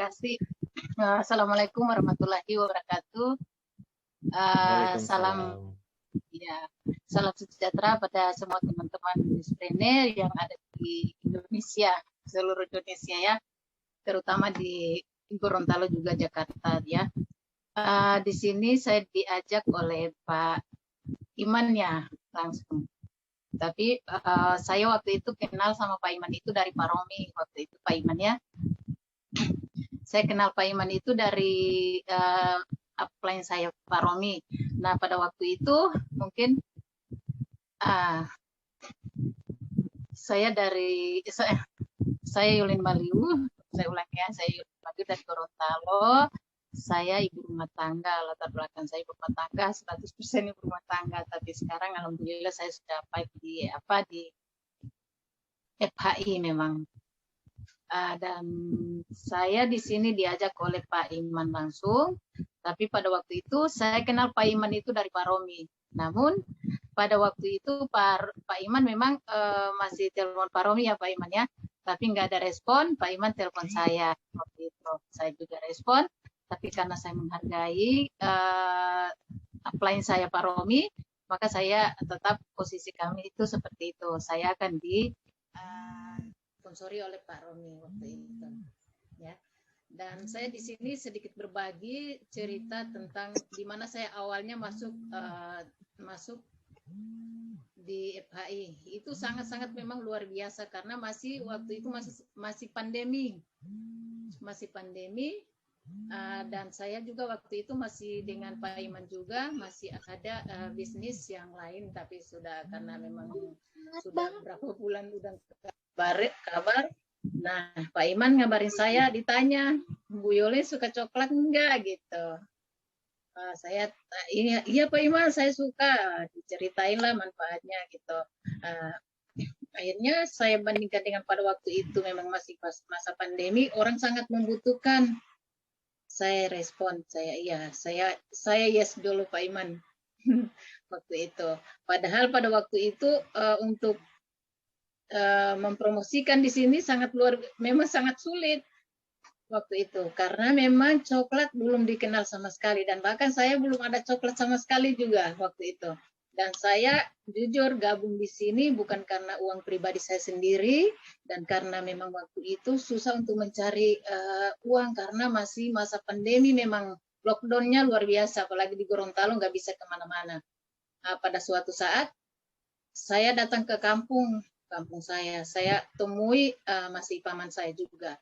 kasih. Assalamualaikum warahmatullahi wabarakatuh. Salam Waalaikumsalam. ya, salam sejahtera pada semua teman-teman entrepreneur yang ada di Indonesia, seluruh Indonesia ya, terutama di Gorontalo juga Jakarta ya. Di sini saya diajak oleh Pak Iman ya langsung. Tapi saya waktu itu kenal sama Pak Iman itu dari Pak Romi waktu itu Pak Iman ya. Saya kenal Pak Iman itu dari upline saya Pak Romi. Nah pada waktu itu mungkin saya Yulin Maliu, saya ulang ya, saya Yulin Maliu dari Gorontalo. Saya ibu rumah tangga, latar belakang saya ibu rumah tangga, 100% ibu rumah tangga. Tapi sekarang alhamdulillah saya sudah di FHI memang. Dan saya di sini diajak oleh Pak Iman langsung. Tapi pada waktu itu saya kenal Pak Iman itu dari Pak Romi. Namun pada waktu itu Pak Iman memang masih telepon Pak Romi ya Pak Iman ya. Tapi nggak ada respon, Pak Iman telepon saya waktu itu. Saya juga respon. Tapi karena saya menghargai upline saya Pak Romi, maka saya tetap posisi kami itu seperti itu. Saya akan sponsori oleh Pak Romi waktu itu. Ya. Dan saya di sini sedikit berbagi cerita tentang di mana saya awalnya masuk di FHI. Itu sangat-sangat memang luar biasa karena waktu itu masih pandemi. Masih pandemi. Dan saya juga waktu itu masih dengan Pak Iman juga masih ada bisnis yang lain, tapi sudah karena memang sudah berapa bulan udah kabar. Nah Pak Iman ngabarin saya, ditanya Bu Yoli suka coklat enggak gitu. Saya iya Pak Iman saya suka, diceritain lah manfaatnya gitu. Akhirnya saya bandingkan dengan pada waktu itu memang masih masa pandemi, orang sangat membutuhkan. Saya respon, saya yes dulu Pak Iman waktu itu. Padahal pada waktu itu untuk mempromosikan di sini memang sangat sulit waktu itu karena memang coklat belum dikenal sama sekali dan bahkan saya belum ada coklat sama sekali juga waktu itu. Dan saya jujur gabung di sini bukan karena uang pribadi saya sendiri dan karena memang waktu itu susah untuk mencari uang karena masih masa pandemi, memang lockdown-nya luar biasa, apalagi di Gorontalo nggak bisa kemana-mana. Pada suatu saat saya datang ke kampung saya temui masih paman saya juga.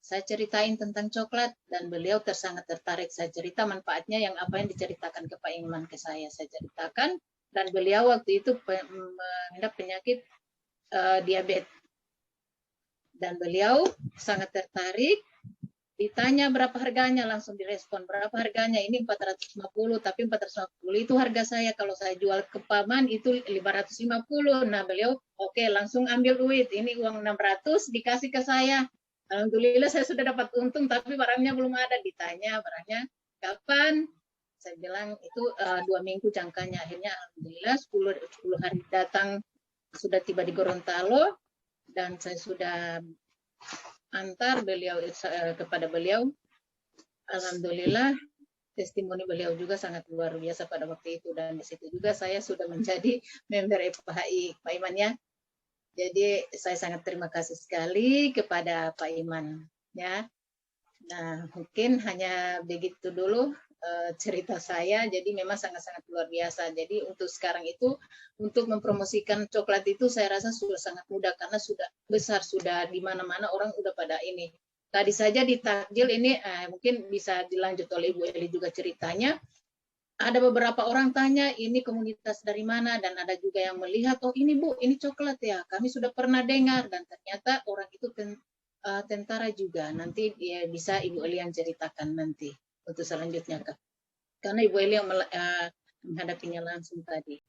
Saya ceritain tentang coklat dan beliau sangat tertarik. Saya cerita manfaatnya yang apa yang diceritakan ke Pak Iman ke saya ceritakan. Dan beliau waktu itu mengidap penyakit diabetes. Dan beliau sangat tertarik, ditanya berapa harganya, langsung direspon, berapa harganya, ini 450, tapi 450 itu harga saya, kalau saya jual ke paman itu 550. Nah beliau oke, langsung ambil duit, ini uang 600 dikasih ke saya. Alhamdulillah saya sudah dapat untung, tapi barangnya belum ada. Ditanya barangnya kapan, saya bilang itu 2 minggu jangkanya. Akhirnya alhamdulillah 10 hari datang sudah tiba di Gorontalo dan saya sudah antar beliau kepada beliau. Alhamdulillah testimoni beliau juga sangat luar biasa pada waktu itu, dan di situ juga saya sudah menjadi member FHI Pak Iman ya. Jadi saya sangat terima kasih sekali kepada Pak Iman ya. Nah mungkin hanya begitu dulu cerita saya. Jadi memang sangat-sangat luar biasa. Jadi untuk sekarang itu untuk mempromosikan coklat itu saya rasa sudah sangat mudah karena sudah besar, sudah di mana-mana orang udah pada ini. Tadi saja di takjil ini mungkin bisa dilanjut oleh Ibu Eli juga ceritanya. Ada beberapa orang tanya ini komunitas dari mana, dan ada juga yang melihat oh ini Bu, ini coklat ya, kami sudah pernah dengar, dan ternyata orang itu tentara juga. Nanti dia bisa Ibu Eli yang ceritakan nanti untuk selanjutnya Kak. Karena Ibu Eli yang menghadapinya langsung tadi.